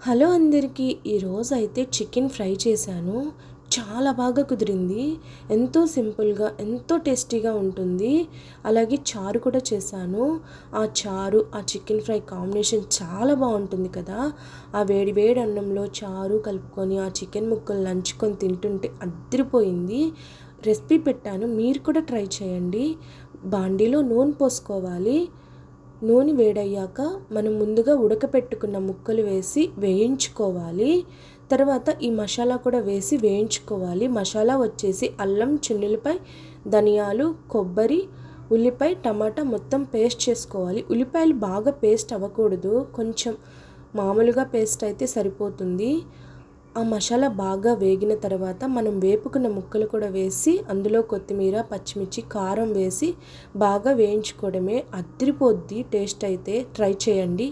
Hello అందరికీ. ఈరోజైతే chicken fry చేశాను. చాలా బాగా కుదిరింది. ఎంతో సింపుల్గా ఎంతో టేస్టీగా ఉంటుంది. అలాగే చారు కూడా చేశాను. ఆ చారు ఆ చికెన్ ఫ్రై కాంబినేషన్ చాలా బాగుంటుంది కదా. ఆ వేడి వేడి అన్నంలో చారు కలుపుకొని ఆ చికెన్ ముక్కలు నంచుకొని తింటుంటే అదిరిపోయింది. రెసిపీ పెట్టాను, మీరు కూడా ట్రై చేయండి. బాండీలో నూనె పోసుకోవాలి. నూనె వేడయ్యాక మనం ముందుగా ఉడకపెట్టుకున్న ముక్కలు వేసి వేయించుకోవాలి. తర్వాత ఈ మసాలా కూడా వేసి వేయించుకోవాలి. మసాలా వచ్చేసి అల్లం, చిన్నులపాయ, ధనియాలు, కొబ్బరి, ఉల్లిపాయ, టమాటా మొత్తం పేస్ట్ చేసుకోవాలి. ఉల్లిపాయలు బాగా పేస్ట్ అవ్వకూడదు, కొంచెం మామూలుగా పేస్ట్ అయితే సరిపోతుంది. ఆ మసాలా బాగా వేగిన తర్వాత మనం వేపుకున్న ముక్కలు కూడా వేసి అందులో కొత్తిమీర, పచ్చిమిర్చి, కారం వేసి బాగా వేయించుకోవడమే. అదిరిపోద్ది టేస్ట్ అయితే. ట్రై చేయండి.